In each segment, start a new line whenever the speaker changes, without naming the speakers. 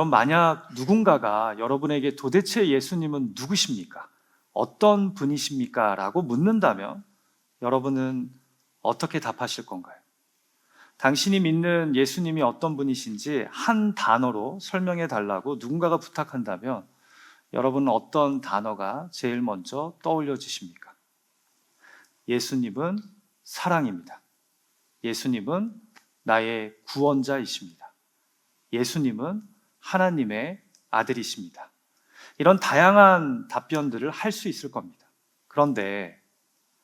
여러분, 만약 누군가가 여러분에게 도대체 예수님은 누구십니까? 어떤 분이십니까? 라고 묻는다면 여러분은 어떻게 답하실 건가요? 당신이 믿는 예수님이 어떤 분이신지 한 단어로 설명해 달라고 누군가가 부탁한다면 여러분은 어떤 단어가 제일 먼저 떠올려지십니까? 예수님은 사랑입니다. 예수님은 나의 구원자이십니다. 예수님은 하나님의 아들이십니다. 이런 다양한 답변들을 할 수 있을 겁니다. 그런데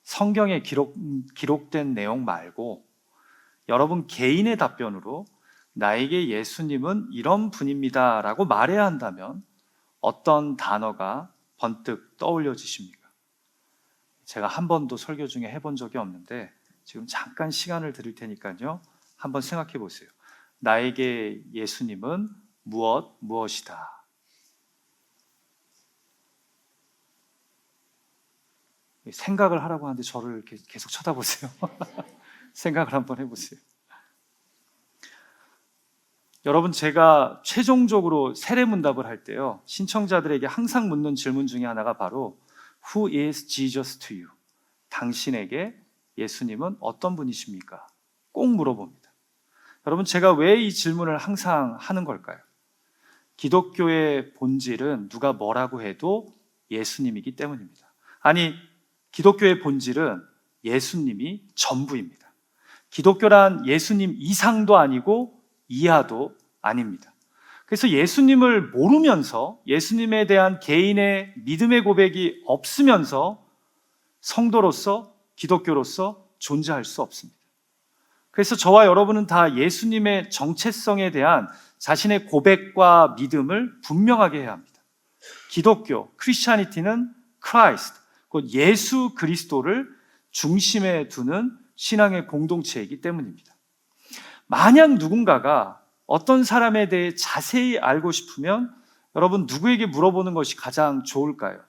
성경에 기록된 내용 말고 여러분 개인의 답변으로 나에게 예수님은 이런 분입니다 라고 말해야 한다면 어떤 단어가 번뜩 떠올려지십니까? 제가 한 번도 설교 중에 해본 적이 없는데 지금 잠깐 시간을 드릴 테니까요, 한번 생각해 보세요. 나에게 예수님은 무엇이다. 생각을 하라고 하는데 저를 계속 쳐다보세요. 생각을 한번 해보세요. 여러분, 제가 최종적으로 세례문답을 할 때요, 신청자들에게 항상 묻는 질문 중에 하나가 바로 Who is Jesus to you? 당신에게 예수님은 어떤 분이십니까? 꼭 물어봅니다. 여러분, 제가 왜 이 질문을 항상 하는 걸까요? 기독교의 본질은 누가 뭐라고 해도 예수님이기 때문입니다. 아니, 기독교의 본질은 예수님이 전부입니다. 기독교란 예수님 이상도 아니고 이하도 아닙니다. 그래서 예수님을 모르면서 예수님에 대한 개인의 믿음의 고백이 없으면서 성도로서 기독교로서 존재할 수 없습니다. 그래서 저와 여러분은 다 예수님의 정체성에 대한 자신의 고백과 믿음을 분명하게 해야 합니다. 기독교, 크리스찬이티는 크라이스트, 곧 예수 그리스도를 중심에 두는 신앙의 공동체이기 때문입니다. 만약 누군가가 어떤 사람에 대해 자세히 알고 싶으면 여러분 누구에게 물어보는 것이 가장 좋을까요?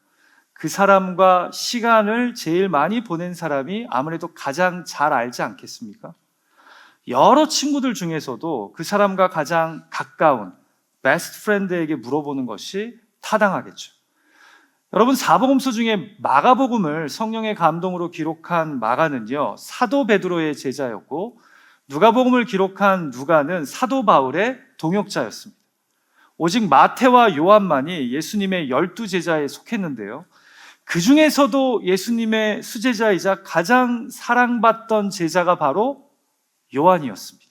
그 사람과 시간을 제일 많이 보낸 사람이 아무래도 가장 잘 알지 않겠습니까? 여러 친구들 중에서도 그 사람과 가장 가까운 베스트 프렌드에게 물어보는 것이 타당하겠죠. 여러분, 사복음서 중에 마가복음을 성령의 감동으로 기록한 마가는요, 사도 베드로의 제자였고, 누가복음을 기록한 누가는 사도 바울의 동역자였습니다. 오직 마태와 요한만이 예수님의 12제자에 속했는데요, 그 중에서도 예수님의 수제자이자 가장 사랑받던 제자가 바로 요한이었습니다.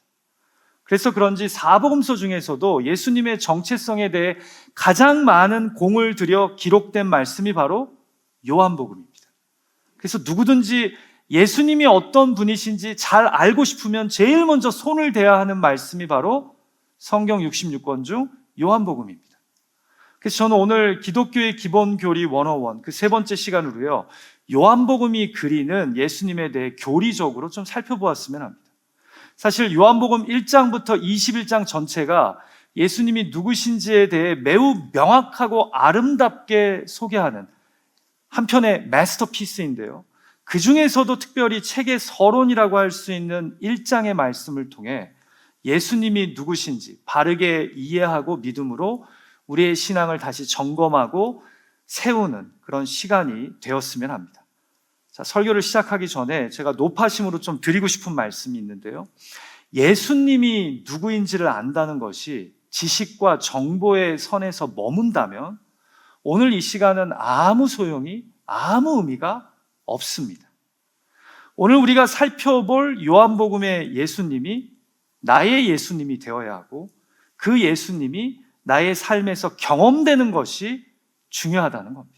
그래서 그런지 사복음서 중에서도 예수님의 정체성에 대해 가장 많은 공을 들여 기록된 말씀이 바로 요한복음입니다. 그래서 누구든지 예수님이 어떤 분이신지 잘 알고 싶으면 제일 먼저 손을 대야 하는 말씀이 바로 성경 66권 중 요한복음입니다. 그래서 저는 오늘 기독교의 기본 교리 101, 그 세 번째 시간으로요, 요한복음이 그리는 예수님에 대해 교리적으로 좀 살펴보았으면 합니다. 사실 요한복음 1장부터 21장 전체가 예수님이 누구신지에 대해 매우 명확하고 아름답게 소개하는 한편의 마스터피스인데요, 그 중에서도 특별히 책의 서론이라고 할 수 있는 1장의 말씀을 통해 예수님이 누구신지 바르게 이해하고 믿음으로 우리의 신앙을 다시 점검하고 세우는 그런 시간이 되었으면 합니다. 자, 설교를 시작하기 전에 제가 높아심으로 좀 드리고 싶은 말씀이 있는데요, 예수님이 누구인지를 안다는 것이 지식과 정보의 선에서 머문다면 오늘 이 시간은 아무 소용이, 아무 의미가 없습니다. 오늘 우리가 살펴볼 요한복음의 예수님이 나의 예수님이 되어야 하고 그 예수님이 나의 삶에서 경험되는 것이 중요하다는 겁니다.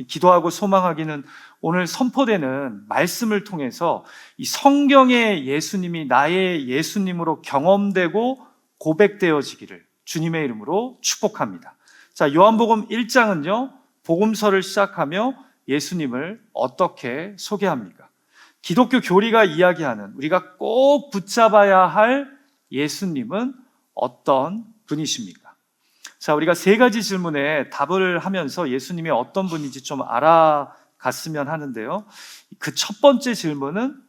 기도하고 소망하기는 오늘 선포되는 말씀을 통해서 이 성경의 예수님이 나의 예수님으로 경험되고 고백되어지기를 주님의 이름으로 축복합니다. 자, 요한복음 1장은요, 복음서를 시작하며 예수님을 어떻게 소개합니까? 기독교 교리가 이야기하는 우리가 꼭 붙잡아야 할 예수님은 어떤 분이십니까? 자, 우리가 세 가지 질문에 답을 하면서 예수님이 어떤 분인지 좀 알아갔으면 하는데요, 그 첫 번째 질문은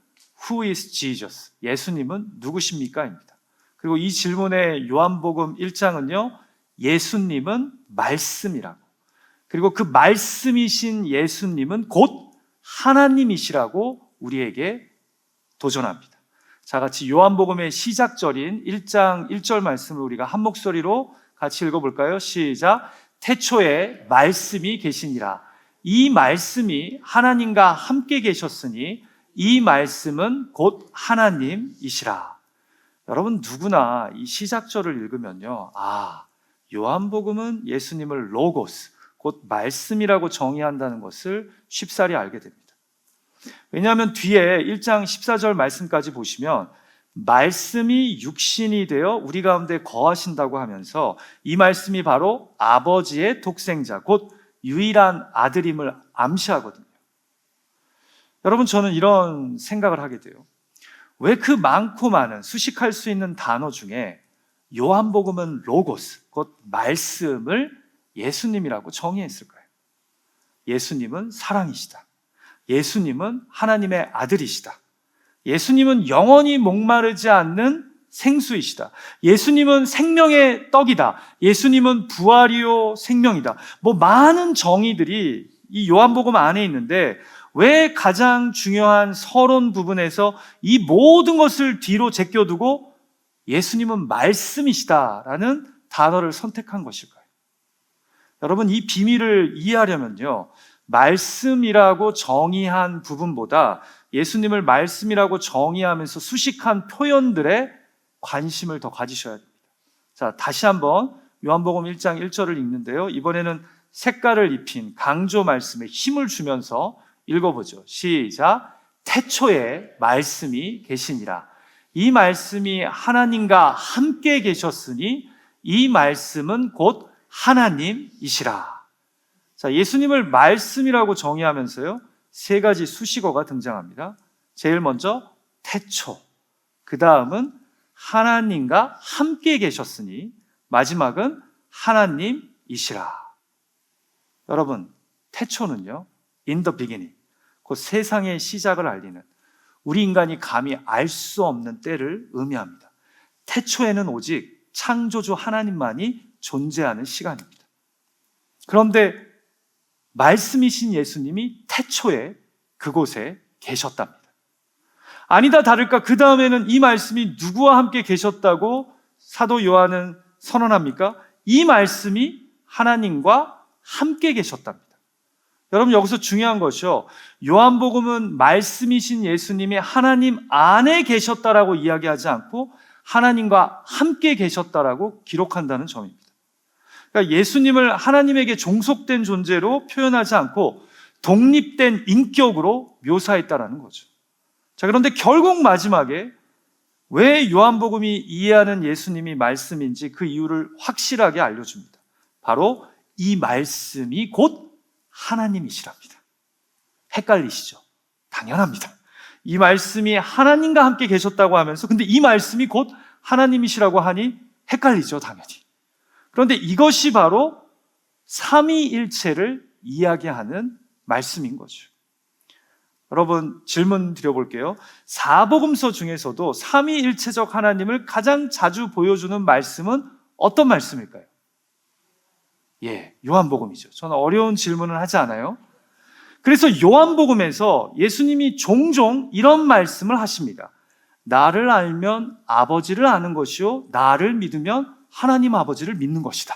Who is Jesus? 예수님은 누구십니까? 입니다. 그리고 이 질문의 요한복음 1장은요, 예수님은 말씀이라고, 그리고 그 말씀이신 예수님은 곧 하나님이시라고 우리에게 도전합니다. 자, 같이 요한복음의 시작절인 1장 1절 말씀을 우리가 한 목소리로 같이 읽어볼까요? 시작. 태초에 말씀이 계시니라. 이 말씀이 하나님과 함께 계셨으니 이 말씀은 곧 하나님이시라. 여러분, 누구나 이 시작절을 읽으면요, 요한복음은 예수님을 로고스, 곧 말씀이라고 정의한다는 것을 쉽사리 알게 됩니다. 왜냐하면 뒤에 1장 14절 말씀까지 보시면 말씀이 육신이 되어 우리 가운데 거하신다고 하면서 이 말씀이 바로 아버지의 독생자, 곧 유일한 아들임을 암시하거든요. 여러분, 저는 이런 생각을 하게 돼요. 왜 그 많고 많은 수식할 수 있는 단어 중에 요한복음은 로고스, 곧 말씀을 예수님이라고 정의했을까요? 예수님은 사랑이시다. 예수님은 하나님의 아들이시다. 예수님은 영원히 목마르지 않는 생수이시다. 예수님은 생명의 떡이다. 예수님은 부활이요 생명이다. 많은 정의들이 이 요한복음 안에 있는데 왜 가장 중요한 서론 부분에서 이 모든 것을 뒤로 제껴두고 예수님은 말씀이시다라는 단어를 선택한 것일까요? 여러분, 이 비밀을 이해하려면요, 말씀이라고 정의한 부분보다 예수님을 말씀이라고 정의하면서 수식한 표현들에 관심을 더 가지셔야 됩니다. 자, 다시 한번 요한복음 1장 1절을 읽는데요, 이번에는 색깔을 입힌 강조 말씀에 힘을 주면서 읽어보죠. 시작. 태초에 말씀이 계시니라. 이 말씀이 하나님과 함께 계셨으니 이 말씀은 곧 하나님이시라. 자, 예수님을 말씀이라고 정의하면서요, 세 가지 수식어가 등장합니다. 제일 먼저 태초, 그 다음은 하나님과 함께 계셨으니, 마지막은 하나님이시라. 여러분, 태초는요, in the beginning, 곧 세상의 시작을 알리는, 우리 인간이 감히 알 수 없는 때를 의미합니다. 태초에는 오직 창조주 하나님만이 존재하는 시간입니다. 그런데 말씀이신 예수님이 태초에 그곳에 계셨답니다. 아니다 다를까, 그 다음에는 이 말씀이 누구와 함께 계셨다고 사도 요한은 선언합니까? 이 말씀이 하나님과 함께 계셨답니다. 여러분, 여기서 중요한 것이요, 요한복음은 말씀이신 예수님이 하나님 안에 계셨다라고 이야기하지 않고 하나님과 함께 계셨다라고 기록한다는 점입니다. 그러니까 예수님을 하나님에게 종속된 존재로 표현하지 않고 독립된 인격으로 묘사했다라는 거죠. 자, 그런데 결국 마지막에 왜 요한복음이 이해하는 예수님이 말씀인지 그 이유를 확실하게 알려줍니다. 바로 이 말씀이 곧 하나님이시랍니다. 헷갈리시죠? 당연합니다. 이 말씀이 하나님과 함께 계셨다고 하면서 근데 이 말씀이 곧 하나님이시라고 하니 헷갈리죠, 당연히. 그런데 이것이 바로 삼위일체를 이야기하는 말씀인 거죠. 여러분, 질문 드려볼게요. 사복음서 중에서도 삼위일체적 하나님을 가장 자주 보여주는 말씀은 어떤 말씀일까요? 요한복음이죠. 저는 어려운 질문을 하지 않아요. 그래서 요한복음에서 예수님이 종종 이런 말씀을 하십니다. 나를 알면 아버지를 아는 것이요, 나를 믿으면 하나님 아버지를 믿는 것이다.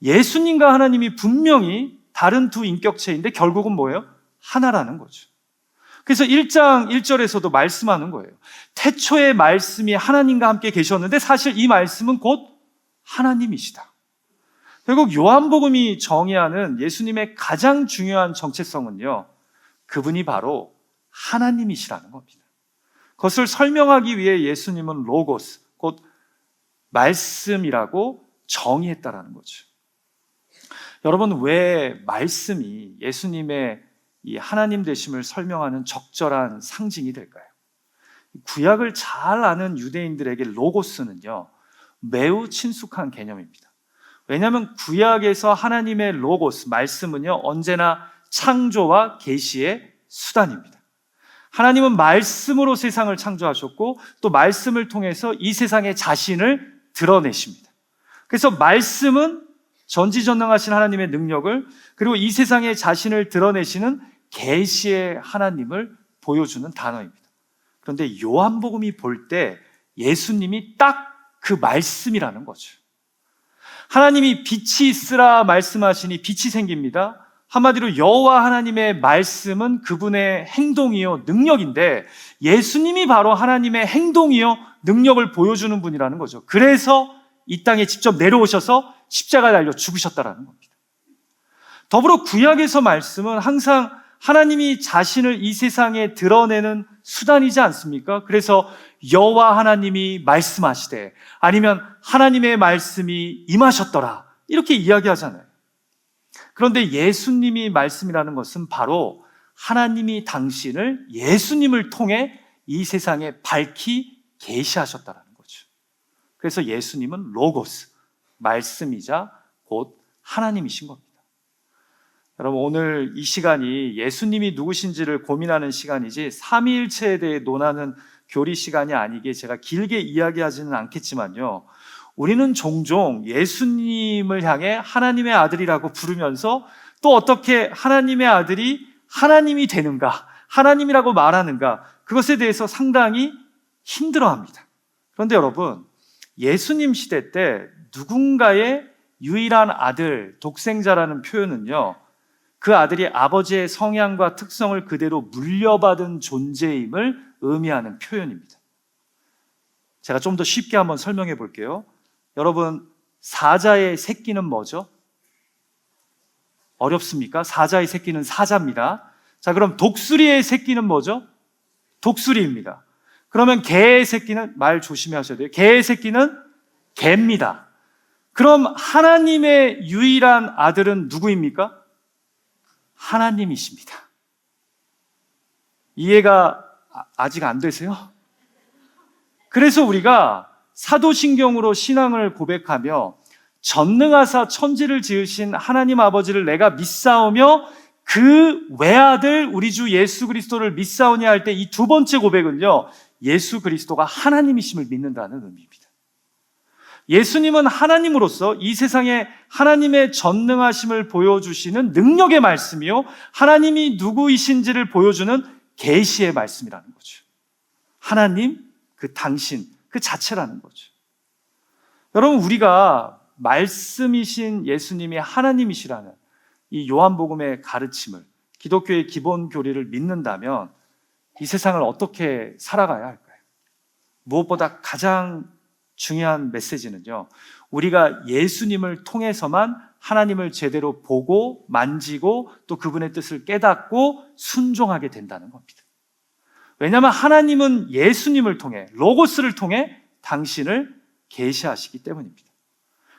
예수님과 하나님이 분명히 다른 두 인격체인데 결국은 뭐예요? 하나라는 거죠. 그래서 1장 1절에서도 말씀하는 거예요. 태초에 말씀이 하나님과 함께 계셨는데 사실 이 말씀은 곧 하나님이시다. 결국 요한복음이 정의하는 예수님의 가장 중요한 정체성은요, 그분이 바로 하나님이시라는 겁니다. 그것을 설명하기 위해 예수님은 로고스, 곧 말씀이라고 정의했다라는 거죠. 여러분, 왜 말씀이 예수님의 이 하나님 되심을 설명하는 적절한 상징이 될까요? 구약을 잘 아는 유대인들에게 로고스는요, 매우 친숙한 개념입니다. 왜냐하면 구약에서 하나님의 로고스, 말씀은요, 언제나 창조와 계시의 수단입니다. 하나님은 말씀으로 세상을 창조하셨고 또 말씀을 통해서 이 세상에 자신을 드러내십니다. 그래서 말씀은 전지전능하신 하나님의 능력을, 그리고 이 세상에 자신을 드러내시는 계시의 하나님을 보여주는 단어입니다. 그런데 요한복음이 볼 때 예수님이 딱 그 말씀이라는 거죠. 하나님이 빛이 있으라 말씀하시니 빛이 생깁니다. 한마디로 여호와 하나님의 말씀은 그분의 행동이요 능력인데, 예수님이 바로 하나님의 행동이요 능력을 보여주는 분이라는 거죠. 그래서 이 땅에 직접 내려오셔서 십자가에 달려 죽으셨다라는 겁니다. 더불어 구약에서 말씀은 항상 하나님이 자신을 이 세상에 드러내는 수단이지 않습니까? 그래서 여호와 하나님이 말씀하시되, 아니면 하나님의 말씀이 임하셨더라, 이렇게 이야기하잖아요. 그런데 예수님이 말씀이라는 것은 바로 하나님이 당신을, 예수님을 통해 이 세상에 밝히 계시하셨다라는 거죠. 그래서 예수님은 로고스, 말씀이자 곧 하나님이신 겁니다. 여러분, 오늘 이 시간이 예수님이 누구신지를 고민하는 시간이지 삼위일체에 대해 논하는 교리 시간이 아니기에 제가 길게 이야기하지는 않겠지만요, 우리는 종종 예수님을 향해 하나님의 아들이라고 부르면서 또 어떻게 하나님의 아들이 하나님이 되는가, 하나님이라고 말하는가, 그것에 대해서 상당히 힘들어합니다. 그런데 여러분, 예수님 시대 때 누군가의 유일한 아들, 독생자라는 표현은요, 그 아들이 아버지의 성향과 특성을 그대로 물려받은 존재임을 의미하는 표현입니다. 제가 좀 더 쉽게 한번 설명해 볼게요. 여러분, 사자의 새끼는 뭐죠? 어렵습니까? 사자의 새끼는 사자입니다. 자, 그럼 독수리의 새끼는 뭐죠? 독수리입니다. 그러면 개의 새끼는, 말 조심히 하셔야 돼요. 개의 새끼는 개입니다. 그럼 하나님의 유일한 아들은 누구입니까? 하나님이십니다. 이해가 아직 안 되세요? 그래서 우리가 사도신경으로 신앙을 고백하며 전능하사 천지를 지으신 하나님 아버지를 내가 믿사오며 그 외아들 우리 주 예수 그리스도를 믿사오니 할 때 이 두 번째 고백은요, 예수 그리스도가 하나님이심을 믿는다는 의미입니다. 예수님은 하나님으로서 이 세상에 하나님의 전능하심을 보여주시는 능력의 말씀이요, 하나님이 누구이신지를 보여주는 계시의 말씀이라는 거죠. 하나님, 그 당신, 그 자체라는 거죠. 여러분, 우리가 말씀이신 예수님이 하나님이시라는 이 요한복음의 가르침을, 기독교의 기본 교리를 믿는다면 이 세상을 어떻게 살아가야 할까요? 무엇보다 가장 중요한 메시지는요, 우리가 예수님을 통해서만 하나님을 제대로 보고 만지고 또 그분의 뜻을 깨닫고 순종하게 된다는 겁니다. 왜냐하면 하나님은 예수님을 통해, 로고스를 통해 당신을 계시하시기 때문입니다.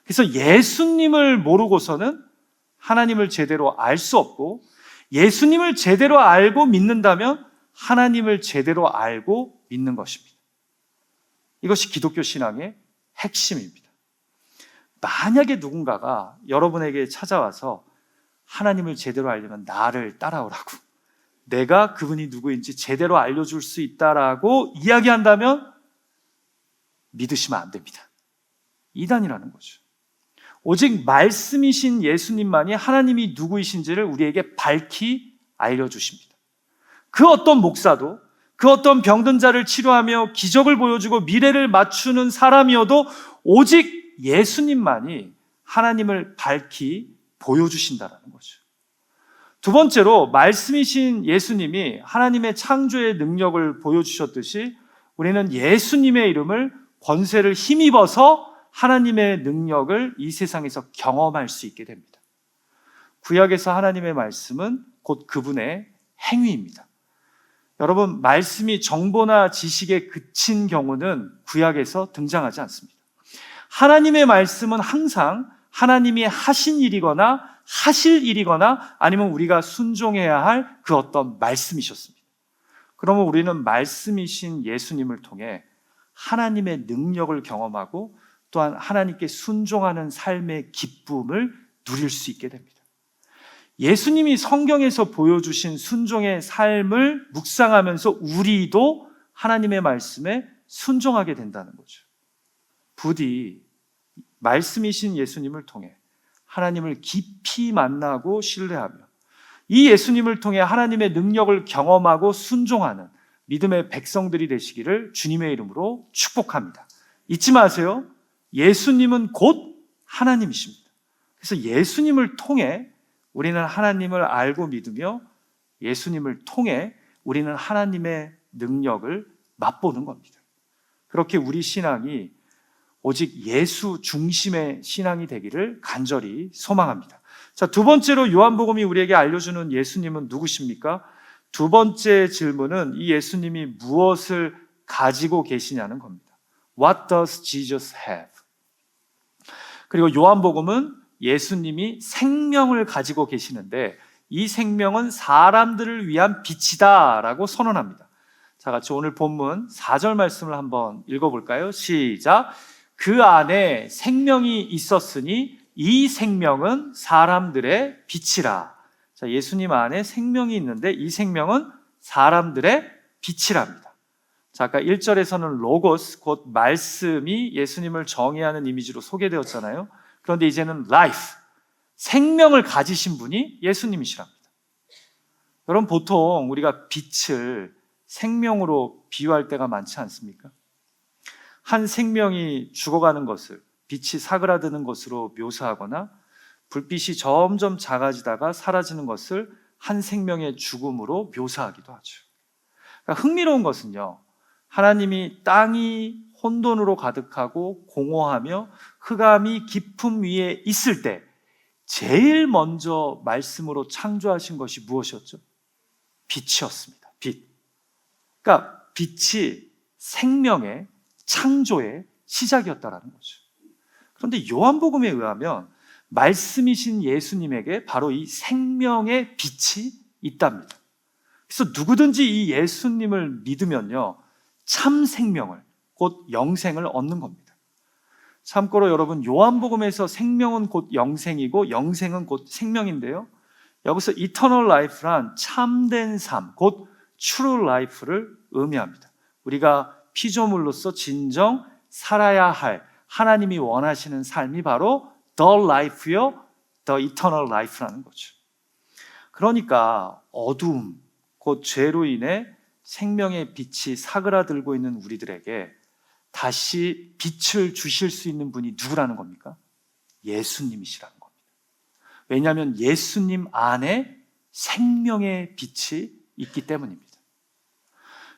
그래서 예수님을 모르고서는 하나님을 제대로 알 수 없고, 예수님을 제대로 알고 믿는다면 하나님을 제대로 알고 믿는 것입니다. 이것이 기독교 신앙의 핵심입니다. 만약에 누군가가 여러분에게 찾아와서 하나님을 제대로 알려면 나를 따라오라고, 내가 그분이 누구인지 제대로 알려줄 수 있다라고 이야기한다면 믿으시면 안 됩니다. 이단이라는 거죠. 오직 말씀이신 예수님만이 하나님이 누구이신지를 우리에게 밝히 알려주십니다. 그 어떤 목사도, 그 어떤 병든 자를 치료하며 기적을 보여주고 미래를 맞추는 사람이어도 오직 예수님만이 하나님을 밝히 보여주신다는 거죠. 두 번째로, 말씀이신 예수님이 하나님의 창조의 능력을 보여주셨듯이 우리는 예수님의 이름을, 권세를 힘입어서 하나님의 능력을 이 세상에서 경험할 수 있게 됩니다. 구약에서 하나님의 말씀은 곧 그분의 행위입니다. 여러분, 말씀이 정보나 지식에 그친 경우는 구약에서 등장하지 않습니다. 하나님의 말씀은 항상 하나님이 하신 일이거나 하실 일이거나 아니면 우리가 순종해야 할 그 어떤 말씀이셨습니다. 그러면 우리는 말씀이신 예수님을 통해 하나님의 능력을 경험하고 또한 하나님께 순종하는 삶의 기쁨을 누릴 수 있게 됩니다. 예수님이 성경에서 보여주신 순종의 삶을 묵상하면서 우리도 하나님의 말씀에 순종하게 된다는 거죠. 부디 말씀이신 예수님을 통해 하나님을 깊이 만나고 신뢰하며 이 예수님을 통해 하나님의 능력을 경험하고 순종하는 믿음의 백성들이 되시기를 주님의 이름으로 축복합니다. 잊지 마세요. 예수님은 곧 하나님이십니다. 그래서 예수님을 통해 우리는 하나님을 알고 믿으며 예수님을 통해 우리는 하나님의 능력을 맛보는 겁니다. 그렇게 우리 신앙이 오직 예수 중심의 신앙이 되기를 간절히 소망합니다. 자, 두 번째로 요한복음이 우리에게 알려주는 예수님은 누구십니까? 두 번째 질문은 이 예수님이 무엇을 가지고 계시냐는 겁니다. What does Jesus have? 그리고 요한복음은 예수님이 생명을 가지고 계시는데 이 생명은 사람들을 위한 빛이다 라고 선언합니다. 자, 같이 오늘 본문 4절 말씀을 한번 읽어볼까요? 시작! 그 안에 생명이 있었으니 이 생명은 사람들의 빛이라. 자, 예수님 안에 생명이 있는데 이 생명은 사람들의 빛이랍니다. 자, 아까 1절에서는 로고스, 곧 말씀이 예수님을 정의하는 이미지로 소개되었잖아요. 그런데 이제는 라이프, 생명을 가지신 분이 예수님이시랍니다. 여러분, 보통 우리가 빛을 생명으로 비유할 때가 많지 않습니까? 한 생명이 죽어가는 것을 빛이 사그라드는 것으로 묘사하거나 불빛이 점점 작아지다가 사라지는 것을 한 생명의 죽음으로 묘사하기도 하죠. 그러니까 흥미로운 것은요, 하나님이 땅이 혼돈으로 가득하고 공허하며 흑암이 깊음 위에 있을 때 제일 먼저 말씀으로 창조하신 것이 무엇이었죠? 빛이었습니다. 빛. 그러니까 빛이 생명의 창조의 시작이었다라는 거죠. 그런데 요한복음에 의하면 말씀이신 예수님에게 바로 이 생명의 빛이 있답니다. 그래서 누구든지 이 예수님을 믿으면요, 참 생명을, 곧 영생을 얻는 겁니다. 참고로 여러분, 요한복음에서 생명은 곧 영생이고 영생은 곧 생명인데요, 여기서 eternal life란 참된 삶, 곧 true life를 의미합니다. 우리가 피조물로서 진정 살아야 할 하나님이 원하시는 삶이 바로 the life요, the eternal life라는 거죠. 그러니까 어두움, 곧 죄로 인해 생명의 빛이 사그라들고 있는 우리들에게 다시 빛을 주실 수 있는 분이 누구라는 겁니까? 예수님이시라는 겁니다. 왜냐하면 예수님 안에 생명의 빛이 있기 때문입니다.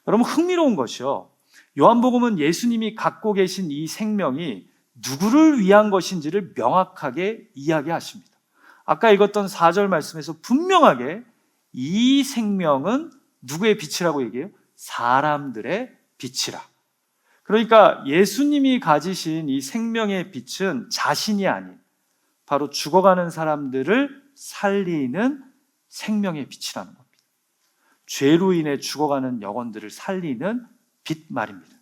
여러분, 흥미로운 것이요, 요한복음은 예수님이 갖고 계신 이 생명이 누구를 위한 것인지를 명확하게 이야기하십니다. 아까 읽었던 4절 말씀에서 분명하게 이 생명은 누구의 빛이라고 얘기해요? 사람들의 빛이라. 그러니까 예수님이 가지신 이 생명의 빛은 자신이 아닌 바로 죽어가는 사람들을 살리는 생명의 빛이라는 겁니다. 죄로 인해 죽어가는 영혼들을 살리는 빛 말입니다.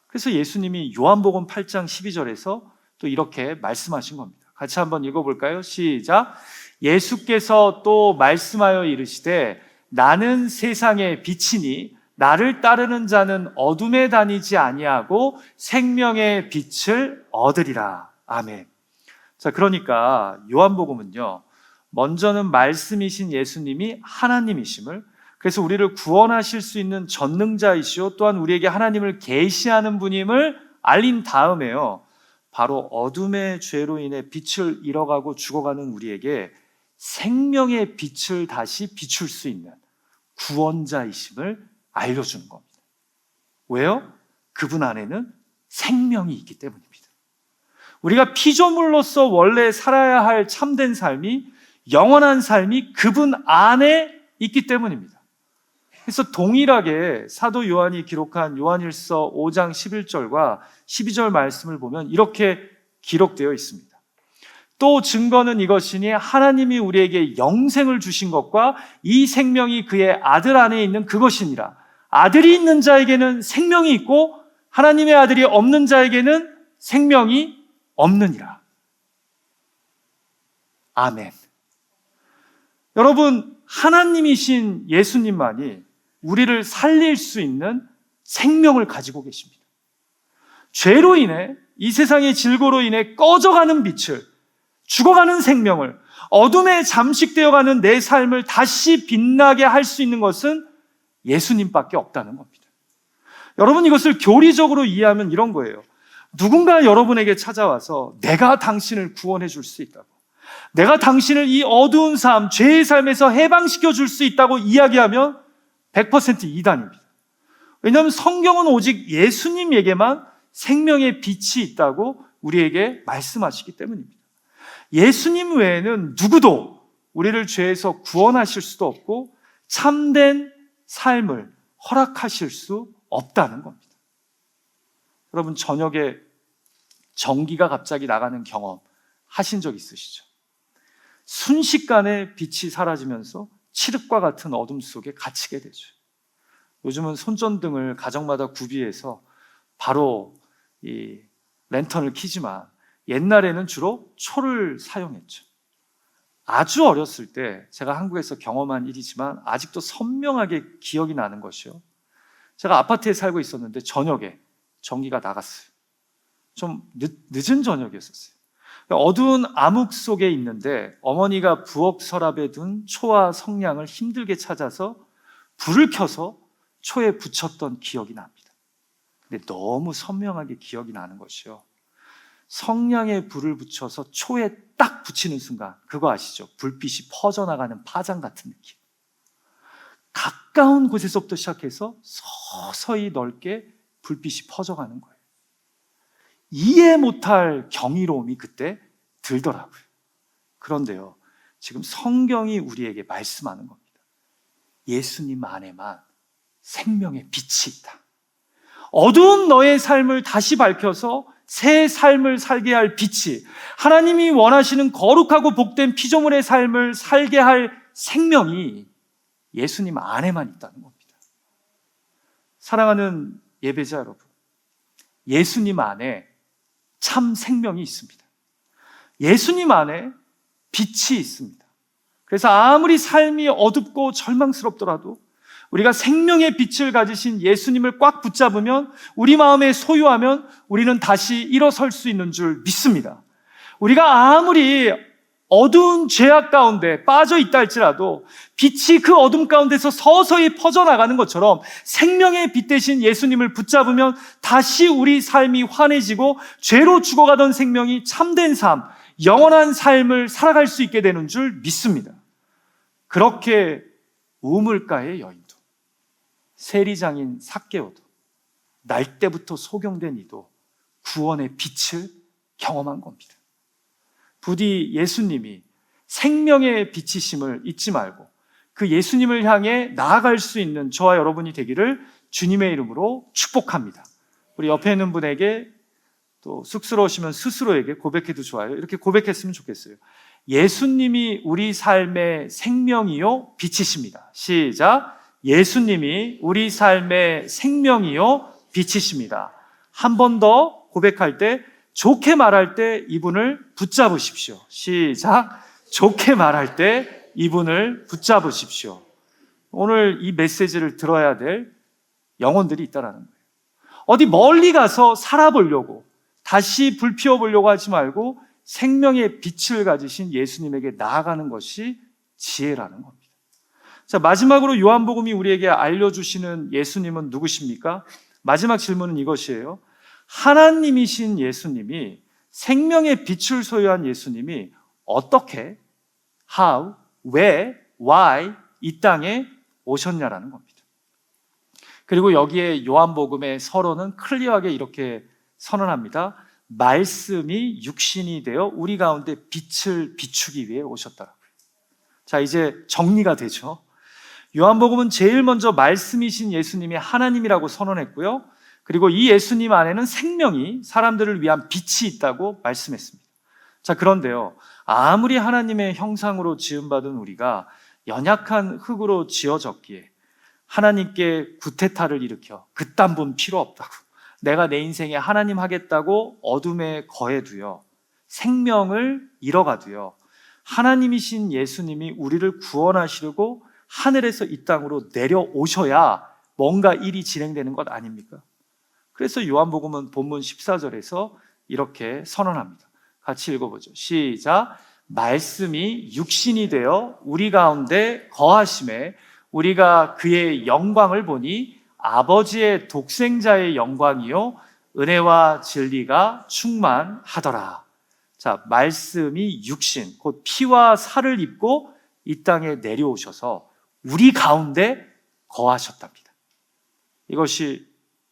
그래서 예수님이 요한복음 8장 12절에서 또 이렇게 말씀하신 겁니다. 같이 한번 읽어볼까요? 시작! 예수께서 또 말씀하여 이르시되 나는 세상의 빛이니 나를 따르는 자는 어둠에 다니지 아니하고 생명의 빛을 얻으리라. 아멘. 자, 그러니까 요한복음은요, 먼저는 말씀이신 예수님이 하나님이심을, 그래서 우리를 구원하실 수 있는 전능자이시오, 또한 우리에게 하나님을 계시하는 분임을 알린 다음에요, 바로 어둠의 죄로 인해 빛을 잃어가고 죽어가는 우리에게 생명의 빛을 다시 비출 수 있는 구원자이심을 알려주는 겁니다. 왜요? 그분 안에는 생명이 있기 때문입니다. 우리가 피조물로서 원래 살아야 할 참된 삶이, 영원한 삶이 그분 안에 있기 때문입니다. 그래서 동일하게 사도 요한이 기록한 요한일서 5장 11절과 12절 말씀을 보면 이렇게 기록되어 있습니다. 또 증거는 이것이니 하나님이 우리에게 영생을 주신 것과 이 생명이 그의 아들 안에 있는 그것이니라. 아들이 있는 자에게는 생명이 있고 하나님의 아들이 없는 자에게는 생명이 없느니라. 아멘. 여러분, 하나님이신 예수님만이 우리를 살릴 수 있는 생명을 가지고 계십니다. 죄로 인해 이 세상의 질고로 인해 꺼져가는 빛을, 죽어가는 생명을, 어둠에 잠식되어가는 내 삶을 다시 빛나게 할 수 있는 것은 예수님밖에 없다는 겁니다. 여러분, 이것을 교리적으로 이해하면 이런 거예요. 누군가 여러분에게 찾아와서 내가 당신을 구원해 줄 수 있다고, 내가 당신을 이 어두운 삶, 죄의 삶에서 해방시켜 줄 수 있다고 이야기하면 100% 이단입니다. 왜냐하면 성경은 오직 예수님에게만 생명의 빛이 있다고 우리에게 말씀하시기 때문입니다. 예수님 외에는 누구도 우리를 죄에서 구원하실 수도 없고 참된 삶을 허락하실 수 없다는 겁니다. 여러분, 저녁에 전기가 갑자기 나가는 경험 하신 적 있으시죠? 순식간에 빛이 사라지면서 칠흑과 같은 어둠 속에 갇히게 되죠. 요즘은 손전등을 가정마다 구비해서 바로 이 랜턴을 켜지만 옛날에는 주로 초를 사용했죠. 아주 어렸을 때 제가 한국에서 경험한 일이지만 아직도 선명하게 기억이 나는 것이요. 제가 아파트에 살고 있었는데 저녁에 전기가 나갔어요. 좀 늦은 저녁이었어요. 어두운 암흑 속에 있는데 어머니가 부엌 서랍에 둔 초와 성냥을 힘들게 찾아서 불을 켜서 초에 붙였던 기억이 납니다. 근데 너무 선명하게 기억이 나는 것이요. 성냥에 불을 붙여서 초에 딱 붙이는 순간, 그거 아시죠? 불빛이 퍼져나가는 파장 같은 느낌. 가까운 곳에서부터 시작해서 서서히 넓게 불빛이 퍼져가는 거예요. 이해 못할 경이로움이 그때 들더라고요. 그런데요, 지금 성경이 우리에게 말씀하는 겁니다. 예수님 안에만 생명의 빛이 있다. 어두운 너의 삶을 다시 밝혀서 새 삶을 살게 할 빛이, 하나님이 원하시는 거룩하고 복된 피조물의 삶을 살게 할 생명이 예수님 안에만 있다는 겁니다. 사랑하는 예배자 여러분, 예수님 안에 참 생명이 있습니다. 예수님 안에 빛이 있습니다. 그래서 아무리 삶이 어둡고 절망스럽더라도 우리가 생명의 빛을 가지신 예수님을 꽉 붙잡으면, 우리 마음에 소유하면 우리는 다시 일어설 수 있는 줄 믿습니다. 우리가 아무리 어두운 죄악 가운데 빠져 있다 할지라도 빛이 그 어둠 가운데서 서서히 퍼져나가는 것처럼 생명의 빛 대신 예수님을 붙잡으면 다시 우리 삶이 환해지고 죄로 죽어가던 생명이 참된 삶, 영원한 삶을 살아갈 수 있게 되는 줄 믿습니다. 그렇게 우물가의 여인도, 세리장인 삭개오도, 날 때부터 소경된 이도 구원의 빛을 경험한 겁니다. 부디 예수님이 생명의 빛이심을 잊지 말고 그 예수님을 향해 나아갈 수 있는 저와 여러분이 되기를 주님의 이름으로 축복합니다. 우리 옆에 있는 분에게, 또 쑥스러우시면 스스로에게 고백해도 좋아요. 이렇게 고백했으면 좋겠어요. 예수님이 우리 삶의 생명이요 빛이십니다. 시작. 예수님이 우리 삶의 생명이요 빛이십니다. 한 번 더 고백할 때, 좋게 말할 때 이분을 붙잡으십시오. 시작. 좋게 말할 때 이분을 붙잡으십시오. 오늘 이 메시지를 들어야 될 영혼들이 있다라는 거예요. 어디 멀리 가서 살아보려고, 다시 불 피워보려고 하지 말고 생명의 빛을 가지신 예수님에게 나아가는 것이 지혜라는 겁니다. 자, 마지막으로 요한복음이 우리에게 알려주시는 예수님은 누구십니까? 마지막 질문은 이것이에요. 하나님이신 예수님이, 생명의 빛을 소유한 예수님이 어떻게, how, 왜, why 이 땅에 오셨냐라는 겁니다. 그리고 여기에 요한복음의 서론은 클리어하게 이렇게 선언합니다. 말씀이 육신이 되어 우리 가운데 빛을 비추기 위해 오셨다라고요. 자, 이제 정리가 되죠. 요한복음은 제일 먼저 말씀이신 예수님이 하나님이라고 선언했고요. 그리고 이 예수님 안에는 생명이, 사람들을 위한 빛이 있다고 말씀했습니다. 자, 그런데요, 아무리 하나님의 형상으로 지음받은 우리가 연약한 흙으로 지어졌기에 하나님께 구테타를 일으켜 그딴 분 필요 없다고, 내가 내 인생에 하나님 하겠다고 어둠에 거해두여 생명을 잃어가두여 하나님이신 예수님이 우리를 구원하시려고 하늘에서 이 땅으로 내려오셔야 뭔가 일이 진행되는 것 아닙니까? 그래서 요한복음은 본문 14절에서 이렇게 선언합니다. 같이 읽어보죠. 시작. 말씀이 육신이 되어 우리 가운데 거하심에 우리가 그의 영광을 보니 아버지의 독생자의 영광이요 은혜와 진리가 충만하더라. 자, 말씀이 육신, 곧 피와 살을 입고 이 땅에 내려오셔서 우리 가운데 거하셨답니다. 이것이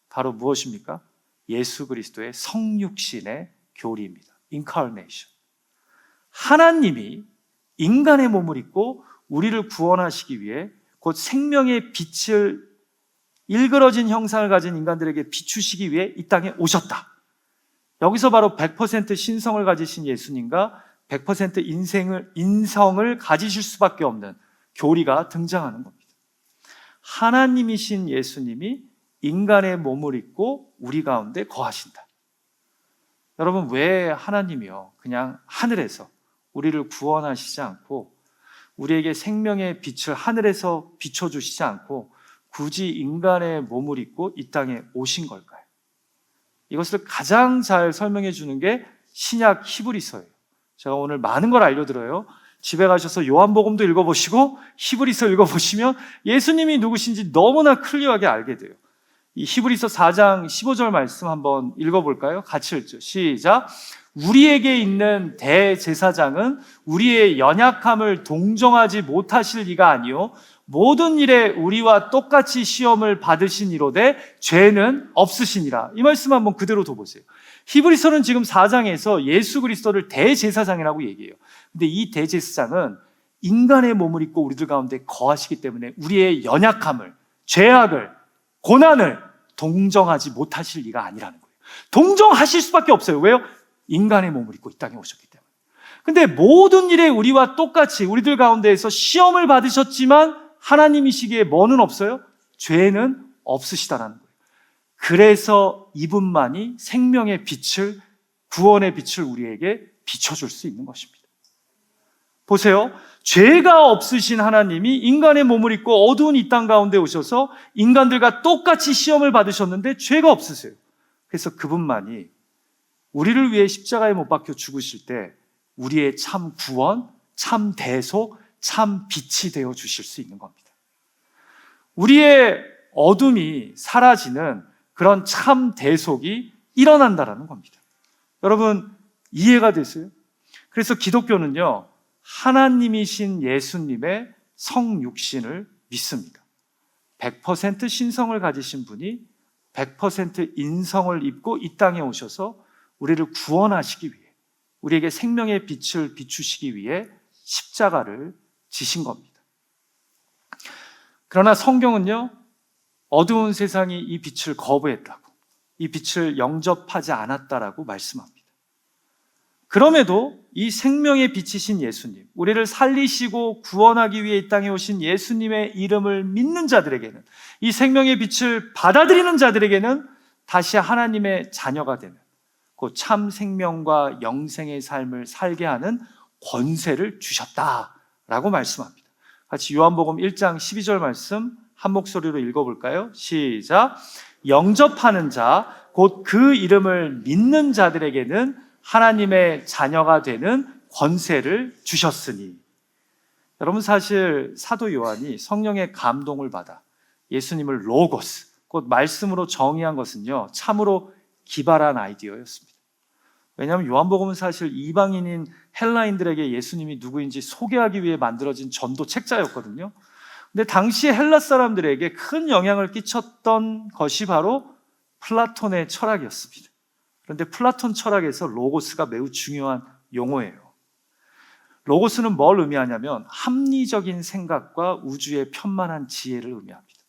바로 무엇입니까? 예수 그리스도의 성육신의 교리입니다. Incarnation. 하나님이 인간의 몸을 입고 우리를 구원하시기 위해 곧 생명의 빛을 일그러진 형상을 가진 인간들에게 비추시기 위해 이 땅에 오셨다. 여기서 바로 100% 신성을 가지신 예수님과 100% 인성을 가지실 수밖에 없는 교리가 등장하는 겁니다. 하나님이신 예수님이 인간의 몸을 입고 우리 가운데 거하신다. 여러분, 왜 하나님이요 그냥 하늘에서 우리를 구원하시지 않고 우리에게 생명의 빛을 하늘에서 비춰주시지 않고 굳이 인간의 몸을 입고 이 땅에 오신 걸까요? 이것을 가장 잘 설명해 주는 게 신약 히브리서예요. 제가 오늘 많은 걸 알려드려요. 집에 가셔서 요한복음도 읽어보시고 히브리서 읽어보시면 예수님이 누구신지 너무나 클리어하게 알게 돼요. 이 히브리서 4장 15절 말씀 한번 읽어볼까요? 같이 읽죠. 시작. 우리에게 있는 대제사장은 우리의 연약함을 동정하지 못하실 이가 아니요 모든 일에 우리와 똑같이 시험을 받으신 이로되 죄는 없으시니라. 이 말씀 한번 그대로 둬보세요. 히브리서는 지금 4장에서 예수 그리스도를 대제사장이라고 얘기해요. 근데 이 대제사장은 인간의 몸을 입고 우리들 가운데 거하시기 때문에 우리의 연약함을, 죄악을, 고난을 동정하지 못하실 리가 아니라는 거예요. 동정하실 수밖에 없어요. 왜요? 인간의 몸을 입고 이 땅에 오셨기 때문에. 근데 모든 일에 우리와 똑같이 우리들 가운데에서 시험을 받으셨지만 하나님이시기에 뭐는 없어요? 죄는 없으시다라는 거예요. 그래서 이분만이 생명의 빛을, 구원의 빛을 우리에게 비춰줄 수 있는 것입니다. 보세요. 죄가 없으신 하나님이 인간의 몸을 입고 어두운 이 땅 가운데 오셔서 인간들과 똑같이 시험을 받으셨는데 죄가 없으세요. 그래서 그분만이 우리를 위해 십자가에 못 박혀 죽으실 때 우리의 참 구원, 참 대속, 참 빛이 되어 주실 수 있는 겁니다. 우리의 어둠이 사라지는 그런 참 대속이 일어난다라는 겁니다. 여러분, 이해가 되세요? 그래서 기독교는요, 하나님이신 예수님의 성육신을 믿습니다. 100% 신성을 가지신 분이 100% 인성을 입고 이 땅에 오셔서 우리를 구원하시기 위해, 우리에게 생명의 빛을 비추시기 위해 십자가를 지신 겁니다. 그러나 성경은요, 어두운 세상이 이 빛을 거부했다고, 이 빛을 영접하지 않았다라고 말씀합니다. 그럼에도 이 생명의 빛이신 예수님, 우리를 살리시고 구원하기 위해 이 땅에 오신 예수님의 이름을 믿는 자들에게는, 이 생명의 빛을 받아들이는 자들에게는 다시 하나님의 자녀가 되는 그 참 생명과 영생의 삶을 살게 하는 권세를 주셨다라고 말씀합니다. 같이 요한복음 1장 12절 말씀 한 목소리로 읽어볼까요? 시작. 영접하는 자, 곧 그 이름을 믿는 자들에게는 하나님의 자녀가 되는 권세를 주셨으니. 여러분, 사실 사도 요한이 성령의 감동을 받아 예수님을 로고스, 곧 말씀으로 정의한 것은요, 참으로 기발한 아이디어였습니다. 왜냐하면 요한복음은 사실 이방인인 헬라인들에게 예수님이 누구인지 소개하기 위해 만들어진 전도 책자였거든요. 근데 당시 헬라 사람들에게 큰 영향을 끼쳤던 것이 바로 플라톤의 철학이었습니다. 그런데 플라톤 철학에서 로고스가 매우 중요한 용어예요. 로고스는 뭘 의미하냐면 합리적인 생각과 우주의 편만한 지혜를 의미합니다.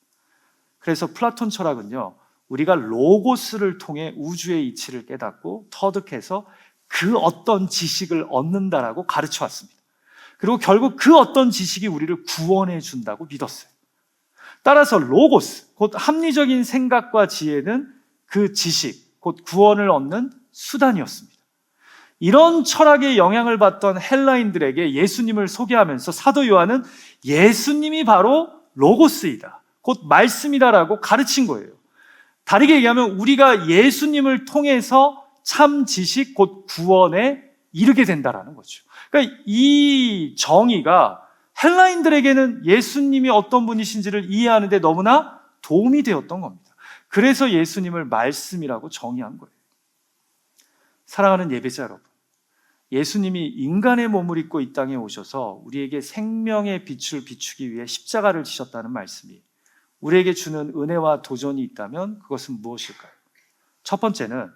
그래서 플라톤 철학은요, 우리가 로고스를 통해 우주의 이치를 깨닫고 터득해서 그 어떤 지식을 얻는다라고 가르쳐 왔습니다. 그리고 결국 그 어떤 지식이 우리를 구원해 준다고 믿었어요. 따라서 로고스, 곧 합리적인 생각과 지혜는 그 지식, 곧 구원을 얻는 수단이었습니다. 이런 철학의 영향을 받던 헬라인들에게 예수님을 소개하면서 사도 요한은 예수님이 바로 로고스이다, 곧 말씀이다라고 가르친 거예요. 다르게 얘기하면 우리가 예수님을 통해서 참 지식 곧 구원에 이르게 된다라는 거죠. 그러니까 이 정의가 헬라인들에게는 예수님이 어떤 분이신지를 이해하는 데 너무나 도움이 되었던 겁니다. 그래서 예수님을 말씀이라고 정의한 거예요. 사랑하는 예배자 여러분, 예수님이 인간의 몸을 입고 이 땅에 오셔서 우리에게 생명의 빛을 비추기 위해 십자가를 지셨다는 말씀이 우리에게 주는 은혜와 도전이 있다면 그것은 무엇일까요? 첫 번째는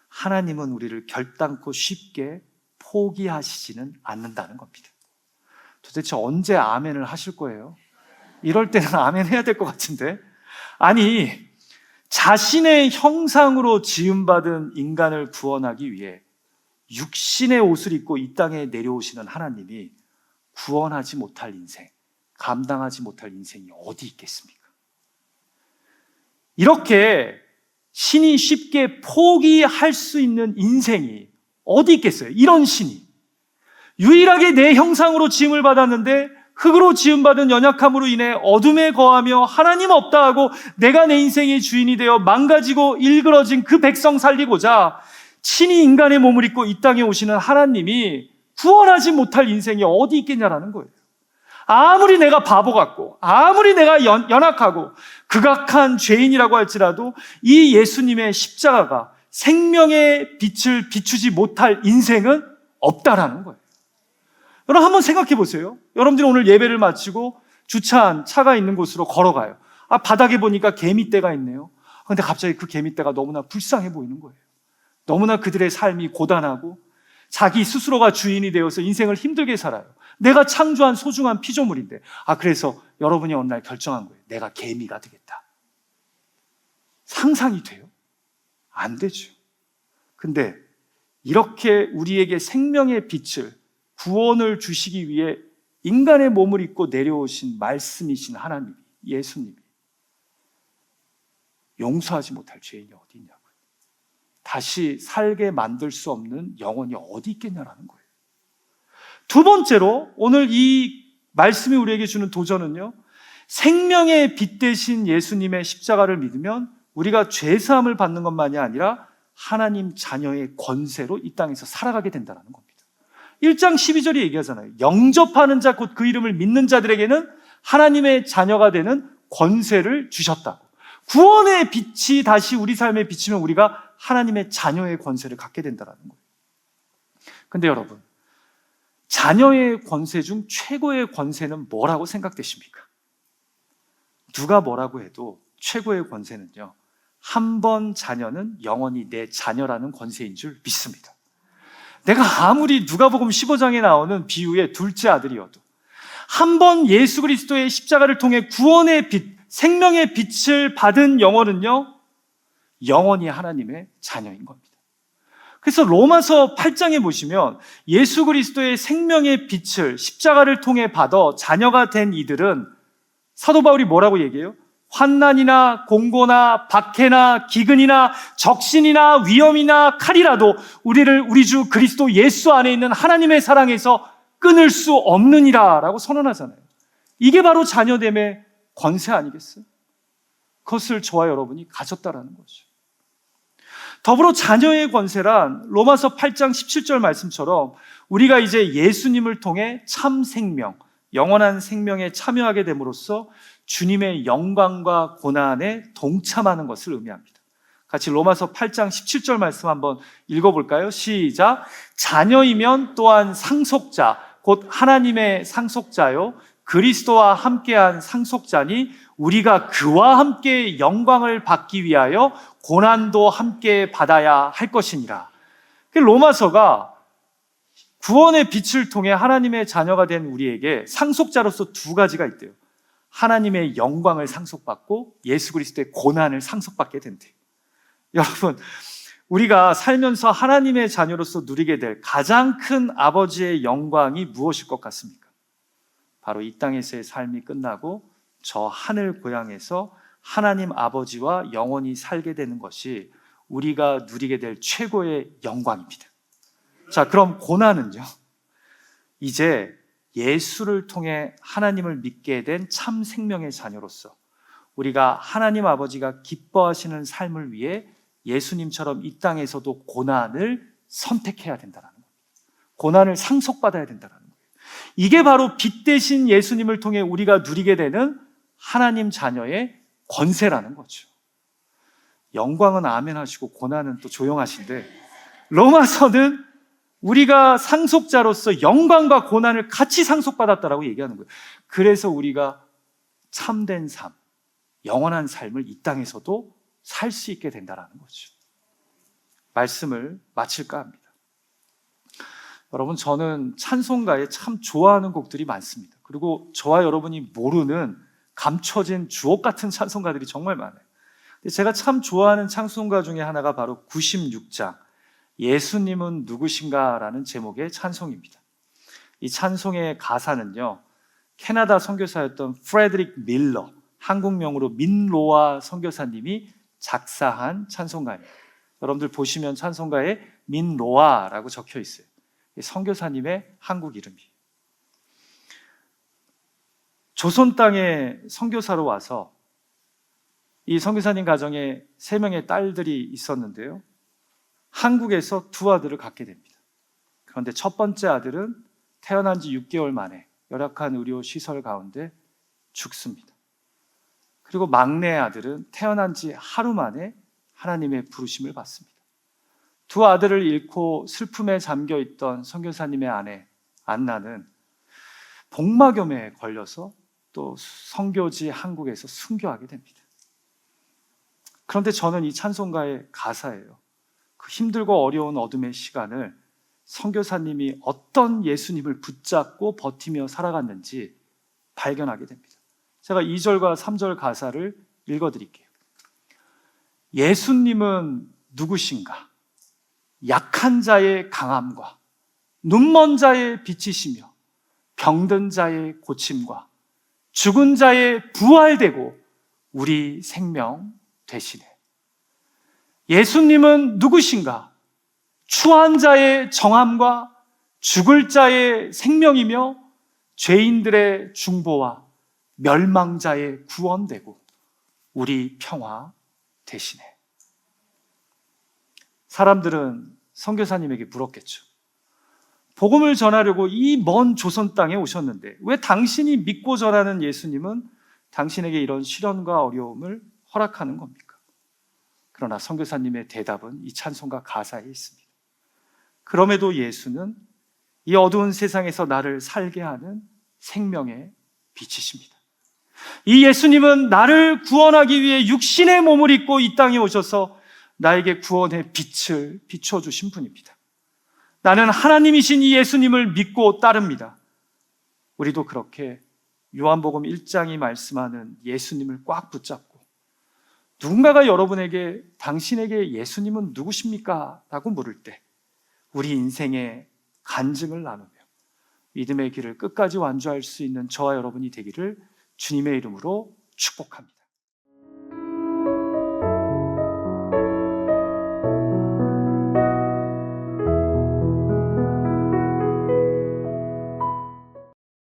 하나님은 우리를 결단코 쉽게 포기하시지는 않는다는 겁니다. 도대체 언제 아멘을 하실 거예요? 이럴 때는 아멘 해야 될 것 같은데. 아니, 자신의 형상으로 지음받은 인간을 구원하기 위해 육신의 옷을 입고 이 땅에 내려오시는 하나님이 구원하지 못할 인생, 감당하지 못할 인생이 어디 있겠습니까? 이렇게 신이 쉽게 포기할 수 있는 인생이 어디 있겠어요? 이런 신이. 유일하게 내 형상으로 지음을 받았는데 흙으로 지음받은 연약함으로 인해 어둠에 거하며 하나님 없다 하고 내가 내 인생의 주인이 되어 망가지고 일그러진 그 백성 살리고자 친히 인간의 몸을 입고 이 땅에 오시는 하나님이 구원하지 못할 인생이 어디 있겠냐라는 거예요. 아무리 내가 바보 같고 아무리 내가 연약하고 극악한 죄인이라고 할지라도 이 예수님의 십자가가 생명의 빛을 비추지 못할 인생은 없다라는 거예요. 여러분 한번 생각해 보세요. 여러분들이 오늘 예배를 마치고 주차한 차가 있는 곳으로 걸어가요. 바닥에 보니까 개미떼가 있네요. 근데 갑자기 그 개미떼가 너무나 불쌍해 보이는 거예요. 너무나 그들의 삶이 고단하고 자기 스스로가 주인이 되어서 인생을 힘들게 살아요. 내가 창조한 소중한 피조물인데 그래서 여러분이 어느 날 결정한 거예요. 내가 개미가 되겠다. 상상이 돼요? 안 되죠. 근데 이렇게 우리에게 생명의 빛을 구원을 주시기 위해 인간의 몸을 입고 내려오신 말씀이신 하나님, 예수님이 용서하지 못할 죄인이 어디 있냐고요. 다시 살게 만들 수 없는 영혼이 어디 있겠냐라는 거예요. 두 번째로 오늘 이 말씀이 우리에게 주는 도전은요, 생명의 빛 대신 예수님의 십자가를 믿으면 우리가 죄사함을 받는 것만이 아니라 하나님 자녀의 권세로 이 땅에서 살아가게 된다는 겁니다. 1장 12절이 얘기하잖아요. 영접하는 자 곧 그 이름을 믿는 자들에게는 하나님의 자녀가 되는 권세를 주셨다고. 구원의 빛이 다시 우리 삶에 비치면 우리가 하나님의 자녀의 권세를 갖게 된다는 거예요. 근데 여러분, 자녀의 권세 중 최고의 권세는 뭐라고 생각되십니까? 누가 뭐라고 해도 최고의 권세는요, 한 번 자녀는 영원히 내 자녀라는 권세인 줄 믿습니다. 내가 아무리 누가복음 15장에 나오는 비유의 둘째 아들이어도 한 번 예수 그리스도의 십자가를 통해 구원의 빛, 생명의 빛을 받은 영혼은요, 영원히 하나님의 자녀인 겁니다. 그래서 로마서 8장에 보시면 예수 그리스도의 생명의 빛을 십자가를 통해 받아 자녀가 된 이들은 사도 바울이 뭐라고 얘기해요? 환난이나 공고나 박해나 기근이나 적신이나 위험이나 칼이라도 우리를 우리 주 그리스도 예수 안에 있는 하나님의 사랑에서 끊을 수 없느니라 라고 선언하잖아요. 이게 바로 자녀됨의 권세 아니겠어요? 그것을 저와 여러분이 가졌다라는 거죠. 더불어 자녀의 권세란 로마서 8장 17절 말씀처럼 우리가 이제 예수님을 통해 참 생명, 영원한 생명에 참여하게 됨으로써 주님의 영광과 고난에 동참하는 것을 의미합니다. 같이 로마서 8장 17절 말씀 한번 읽어볼까요? 시작. 자녀이면 또한 상속자, 곧 하나님의 상속자요 그리스도와 함께한 상속자니 우리가 그와 함께 영광을 받기 위하여 고난도 함께 받아야 할 것이니라. 로마서가 구원의 빛을 통해 하나님의 자녀가 된 우리에게 상속자로서 두 가지가 있대요. 하나님의 영광을 상속받고 예수 그리스도의 고난을 상속받게 된대요. 여러분, 우리가 살면서 하나님의 자녀로서 누리게 될 가장 큰 아버지의 영광이 무엇일 것 같습니까? 바로 이 땅에서의 삶이 끝나고 저 하늘 고향에서 하나님 아버지와 영원히 살게 되는 것이 우리가 누리게 될 최고의 영광입니다. 자, 그럼 고난은요, 이제 예수를 통해 하나님을 믿게 된 참 생명의 자녀로서 우리가 하나님 아버지가 기뻐하시는 삶을 위해 예수님처럼 이 땅에서도 고난을 선택해야 된다는 거예요. 고난을 상속받아야 된다는 거예요. 이게 바로 빛 대신 예수님을 통해 우리가 누리게 되는 하나님 자녀의 권세라는 거죠. 영광은 아멘 하시고 고난은 또 조용하신데, 로마서는 우리가 상속자로서 영광과 고난을 같이 상속받았다라고 얘기하는 거예요. 그래서 우리가 참된 삶, 영원한 삶을 이 땅에서도 살 수 있게 된다라는 거죠. 말씀을 마칠까 합니다. 여러분, 저는 찬송가에 참 좋아하는 곡들이 많습니다. 그리고 저와 여러분이 모르는 감춰진 주옥 같은 찬송가들이 정말 많아요. 근데 제가 참 좋아하는 찬송가 중에 하나가 바로 96장 예수님은 누구신가 라는 제목의 찬송입니다. 이 찬송의 가사는요, 캐나다 선교사였던 프레드릭 밀러, 한국명으로 민로아 선교사님이 작사한 찬송가입니다. 여러분들 보시면 찬송가에 민로아라고 적혀 있어요. 선교사님의 한국 이름이에요. 조선 땅에 선교사로 와서 이 선교사님 가정에 3명의 딸들이 있었는데요, 한국에서 2 아들을 갖게 됩니다. 그런데 첫 번째 아들은 태어난 지 6개월 만에 열악한 의료 시설 가운데 죽습니다. 그리고 막내 아들은 태어난 지 하루 만에 하나님의 부르심을 받습니다. 2 아들을 잃고 슬픔에 잠겨있던 선교사님의 아내 안나는 복막염에 걸려서 또 선교지 한국에서 순교하게 됩니다. 그런데 저는 이 찬송가의 가사예요. 그 힘들고 어려운 어둠의 시간을 선교사님이 어떤 예수님을 붙잡고 버티며 살아갔는지 발견하게 됩니다. 제가 2절과 3절 가사를 읽어드릴게요. 예수님은 누구신가? 약한 자의 강함과 눈먼 자의 빛이시며 병든 자의 고침과 죽은 자의 부활되고 우리 생명 되시네. 예수님은 누구신가? 추한 자의 정함과 죽을 자의 생명이며 죄인들의 중보와 멸망자의 구원되고 우리 평화 되시네. 사람들은 선교사님에게 물었겠죠. 복음을 전하려고 이 먼 조선 땅에 오셨는데 왜 당신이 믿고 전하는 예수님은 당신에게 이런 시련과 어려움을 허락하는 겁니까? 그러나 선교사님의 대답은 이 찬송가 가사에 있습니다. 그럼에도 예수는 이 어두운 세상에서 나를 살게 하는 생명의 빛이십니다. 이 예수님은 나를 구원하기 위해 육신의 몸을 입고 이 땅에 오셔서 나에게 구원의 빛을 비춰주신 분입니다. 나는 하나님이신 이 예수님을 믿고 따릅니다. 우리도 그렇게 요한복음 1장이 말씀하는 예수님을 꽉 붙잡고 누군가가 여러분에게 당신에게 예수님은 누구십니까? 라고 물을 때 우리 인생의 간증을 나누며 믿음의 길을 끝까지 완주할 수 있는 저와 여러분이 되기를 주님의 이름으로 축복합니다.